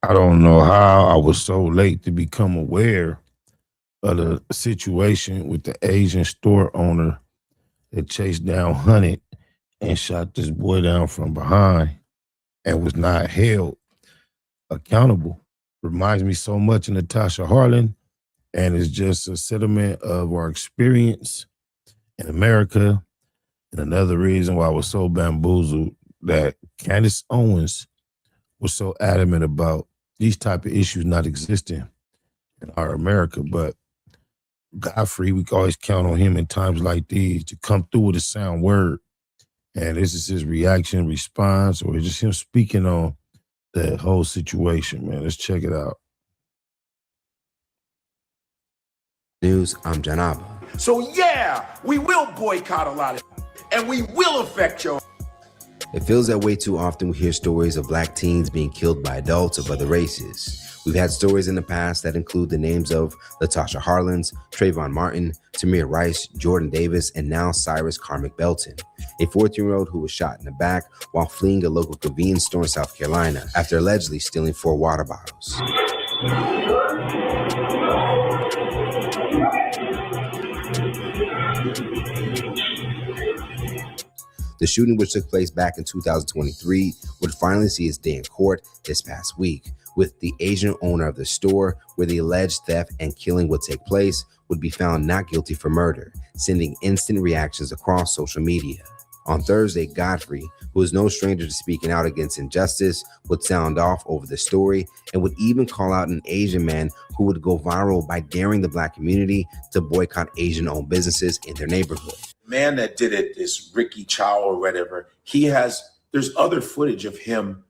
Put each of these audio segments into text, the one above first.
I don't know how I was so late to become aware of the situation with the Asian store owner that chased down Hunted and shot this boy down from behind and was not held accountable. Reminds me so much of Natasha Harlan, and it's just a sediment of our experience in America. And another reason why I was so bamboozled that Candace Owens was so adamant about these type of issues not existing in our America. But Godfrey, we can always count on him in times like these to come through with a sound word. And this is his reaction, response, or just him speaking on the whole situation, man. Let's check it out. News, I'm Janaba. So yeah, we will boycott a lot of and we will affect your. It feels that way too often we hear stories of black teens being killed by adults of other races. We've had stories in the past that include the names of Latasha Harlins, Trayvon Martin, Tamir Rice, Jordan Davis, and now Cyrus Carmick Belton, a 14-year-old who was shot in the back while fleeing a local convenience store in South Carolina after allegedly stealing 4 water bottles. The shooting, which took place back in 2023, would finally see its day in court this past week, with the Asian owner of the store where the alleged theft and killing would take place would be found not guilty for murder, sending instant reactions across social media. On Thursday, Godfrey, who is no stranger to speaking out against injustice, would sound off over the story and would even call out an Asian man who would go viral by daring the black community to boycott Asian-owned businesses in their neighborhood. Man that did it is Ricky Chow or whatever. There's other footage of him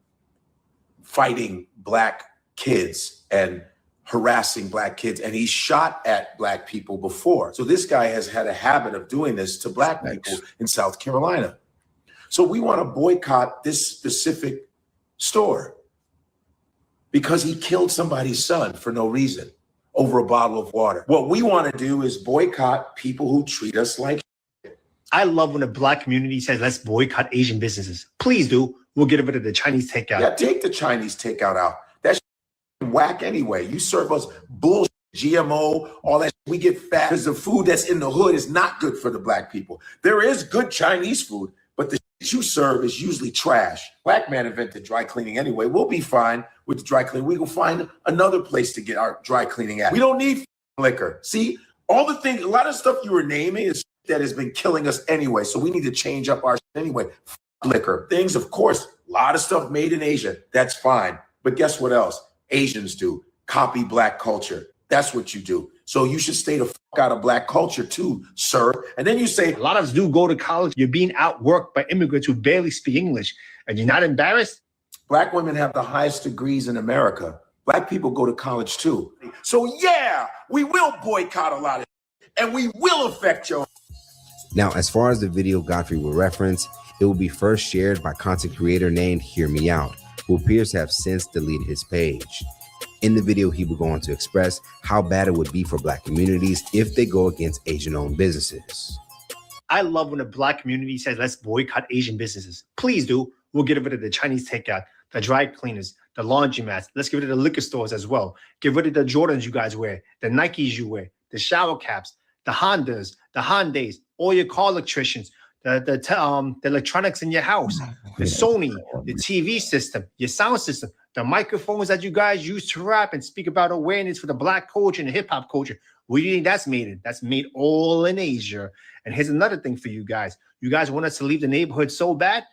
fighting black kids and harassing black kids, and he shot at black people before. So this guy has had a habit of doing this to black people in South Carolina. So we want to boycott this specific store because he killed somebody's son for no reason over a bottle of water. What we want to do is boycott people who treat us like. I love when the black community says, let's boycott Asian businesses. Please do. We'll get rid of the Chinese takeout. Yeah, take the Chinese takeout out. That's whack anyway. You serve us bullshit, GMO, all that. We get fat because the food that's in the hood is not good for the black people. There is good Chinese food, but the shit you serve is usually trash. Black man invented dry cleaning anyway. We'll be fine with the dry cleaning. We will find another place to get our dry cleaning at. We don't need liquor. See, all the things, a lot of stuff you were naming is that has been killing us anyway. So we need to change up our anyway. Liquor. Things, of course, a lot of stuff made in Asia. That's fine. But guess what else? Asians do. Copy black culture. That's what you do. So you should stay the fuck out of black culture too, sir. And then you say, a lot of us do go to college. You're being outworked by immigrants who barely speak English. And you're not embarrassed? Black women have the highest degrees in America. Black people go to college too. So yeah, we will boycott a lot of and we will affect your. Now, as far as the video Godfrey will reference, it will be first shared by content creator named Hear Me Out, who appears to have since deleted his page. In the video, he will go on to express how bad it would be for black communities if they go against Asian-owned businesses. I love when the black community says, let's boycott Asian businesses. Please do. We'll get rid of the Chinese takeout, the dry cleaners, the laundromats. Let's get rid of the liquor stores as well. Get rid of the Jordans you guys wear, the Nikes you wear, the shower caps, the Hondas, the Hyundais, all your car electricians, the electronics in your house, the Sony, the TV system, your sound system, the microphones that you guys use to rap and speak about awareness for the black culture and the hip hop culture. Where do you think that's made in? That's made all in Asia. And here's another thing for you guys. You guys want us to leave the neighborhood so bad?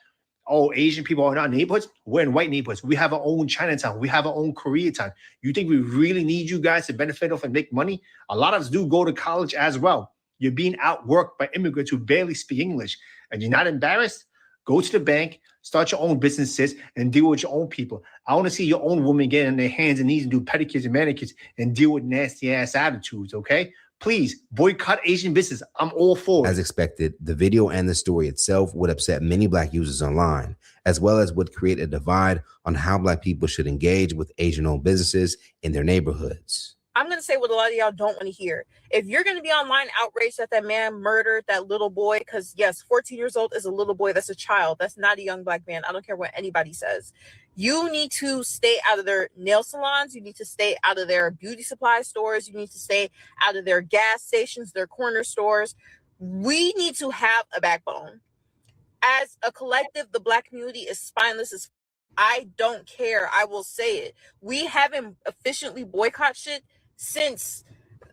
Oh, Asian people are not neighborhoods. We're in white neighborhoods. We have our own Chinatown. We have our own Koreatown. You think we really need you guys to benefit off and make money? A lot of us do go to college as well. You're being outworked by immigrants who barely speak English. And you're not embarrassed? Go to the bank, start your own businesses, and deal with your own people. I want to see your own women get on their hands and knees and do pedicures and manicures and deal with nasty-ass attitudes, okay? Please, boycott Asian business. I'm all for it. As expected, the video and the story itself would upset many black users online, as well as would create a divide on how black people should engage with Asian-owned businesses in their neighborhoods. I'm going to say what a lot of y'all don't want to hear. If you're going to be online outraged that that man murdered that little boy, because yes, 14 years old is a little boy. That's a child. That's not a young black man. I don't care what anybody says. You need to stay out of their nail salons. You need to stay out of their beauty supply stores. You need to stay out of their gas stations, their corner stores. We need to have a backbone. As a collective, the black community is spineless as I don't care. I will say it. We haven't efficiently boycott shit since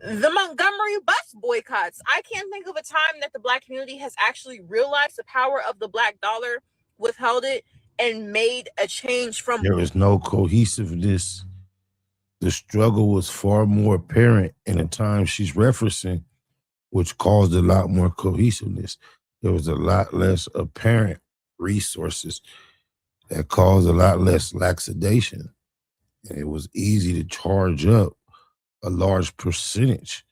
the Montgomery bus boycotts. I can't think of a time that the black community has actually realized the power of the black dollar, withheld it, and made a change from. There was no cohesiveness. The struggle was far more apparent in the time she's referencing, which caused a lot more cohesiveness. There was a lot less apparent resources that caused a lot less laxation. And it was easy to charge up a large percentage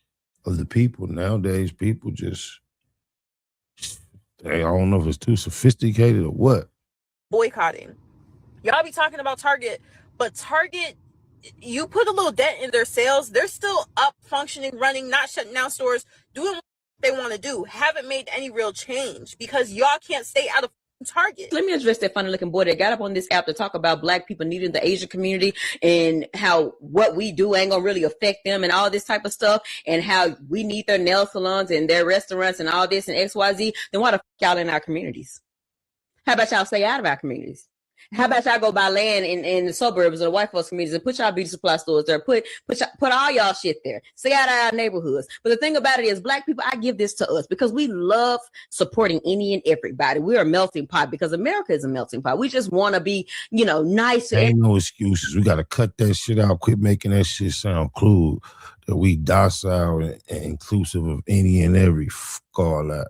of the people. Nowadays, people just, I don't know if it's too sophisticated or what. Boycotting. Y'all be talking about Target, but Target, you put a little dent in their sales. They're still up, functioning, running, not shutting down stores, doing what they want to do. Haven't made any real change because y'all can't stay out of Target. Let me address that funny looking boy that got up on this app to talk about black people needing the Asian community and how what we do ain't gonna really affect them and all this type of stuff, and how we need their nail salons and their restaurants and all this and XYZ. Then why the fuck y'all in our communities? How about y'all stay out of our communities? How about y'all go buy land in the suburbs or the white folks communities and put y'all beauty supply stores there, put all y'all shit there. Stay out of our neighborhoods. But the thing about it is, black people, I give this to us because we love supporting any and everybody. We're a melting pot because America is a melting pot. We just want to be, nice. Ain't no excuses. We got to cut that shit out. Quit making that shit sound cool. That we docile and inclusive of any and every all that.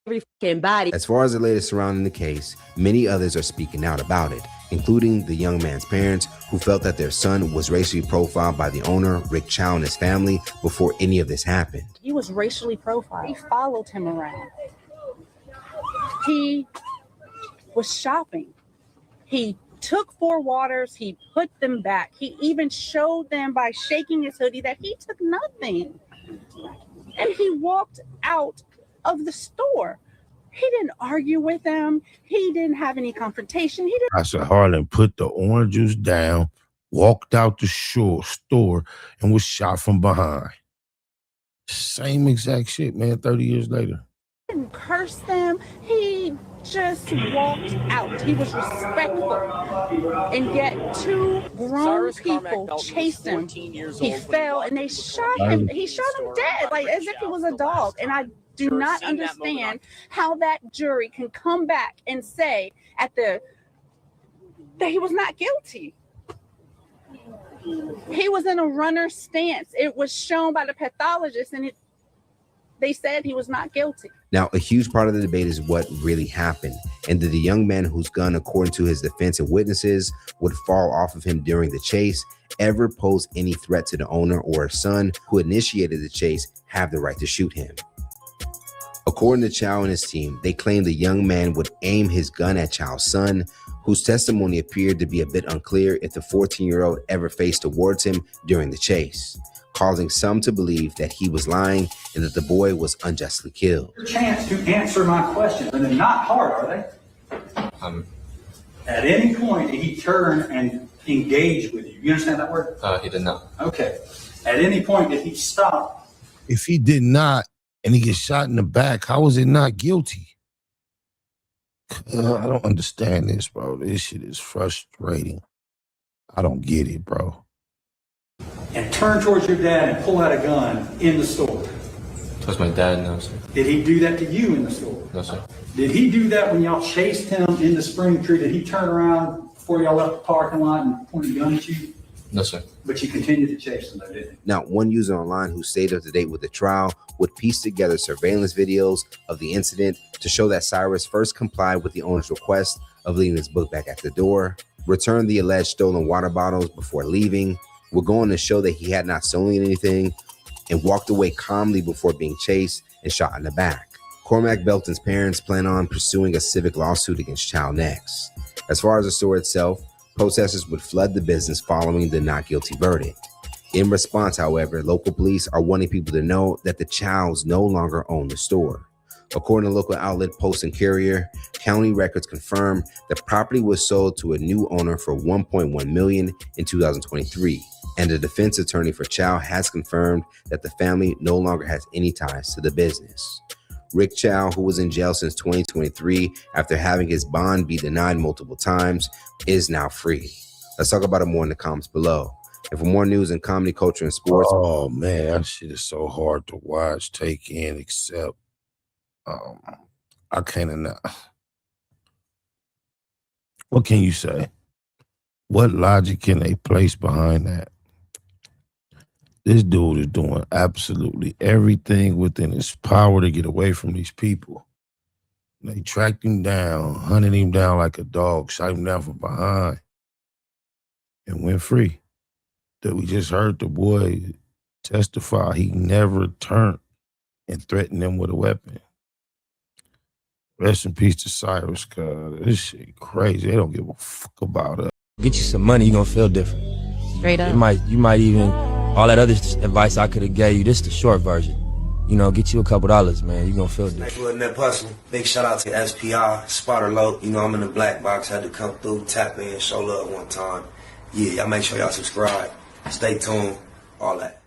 Every fucking body. As far as the latest surrounding the case, many others are speaking out about it, including the young man's parents, who felt that their son was racially profiled by the owner, Rick Chow, and his family before any of this happened. He was racially profiled. He followed him around. He was shopping. He took 4 waters. He put them back. He even showed them by shaking his hoodie that he took nothing. And he walked out of the store. He didn't argue with them. He didn't have any confrontation. I said, Harlan put the orange juice down, walked out the store, and was shot from behind. Same exact shit, man, 30 years later. He didn't curse them. He just walked out. He was respectful. And yet 2 grown people chased him. He fell and they shot him. He shot him dead, like as if he was a dog. And I do not understand how that jury can come back and say that he was not guilty. He was in a runner stance. It was shown by the pathologist, and they said he was not guilty. Now, a huge part of the debate is what really happened, and did the young man whose gun, according to his defense and witnesses, would fall off of him during the chase, ever pose any threat to the owner or his son who initiated the chase, have the right to shoot him. According to Chow and his team, they claim the young man would aim his gun at Chow's son, whose testimony appeared to be a bit unclear if the 14-year-old ever faced towards him during the chase, causing some to believe that he was lying and that the boy was unjustly killed. Chance to answer my questions, and they're not hard, are they? At any point, did he turn and engage with you? You understand that word? He did not. Okay. At any point, did he stop? If he did not, and he gets shot in the back, how is it not guilty? I don't understand this, bro. This shit is frustrating. I don't get it, bro. And turn towards your dad and pull out a gun in the store? Towards my dad, no, sir. Did he do that to you in the store? No, sir. Did he do that when y'all chased him in the spring tree? Did he turn around before y'all left the parking lot and point a gun at you? No, sir. But you continued to chase him, though, didn't you? Now, one user online who stayed up to date with the trial would piece together surveillance videos of the incident to show that Cyrus first complied with the owner's request of leaving his book back at the door, returned the alleged stolen water bottles before leaving, would go on to show that he had not stolen anything, and walked away calmly before being chased and shot in the back. Cormac Belton's parents plan on pursuing a civic lawsuit against Chow next. As far as the store itself, protesters would flood the business following the not guilty verdict. In response, however, local police are wanting people to know that the Chows no longer own the store. According to local outlet Post and Courier, county records confirm the property was sold to a new owner for $1.1 million in 2023, and the defense attorney for Chow has confirmed that the family no longer has any ties to the business. Rick Chow, who was in jail since 2023 after having his bond be denied multiple times, is now free. Let's talk about it more in the comments below. And for more news in comedy, culture, and sports. Oh man, that shit is so hard to watch, take in, accept. I can't enough. What can you say? What logic can they place behind that? This dude is doing absolutely everything within his power to get away from these people. They tracked him down, hunted him down like a dog, shot him down from behind, and went free. That we just heard the boy testify he never turned and threatened them with a weapon. Rest in peace to Cyrus, cuz this shit crazy. They don't give a fuck about us. Get you some money, you gonna feel different. Straight up. You might even, all that other advice I could have gave you, this the short version. You know, get you a couple dollars, man, you gonna feel different. Next little Nip Hustle. Big shout out to SPI, Spotter Low. You know, I'm in the black box, had to come through, tap in, show love one time. Yeah, y'all make sure y'all subscribe. Stay tuned, all that.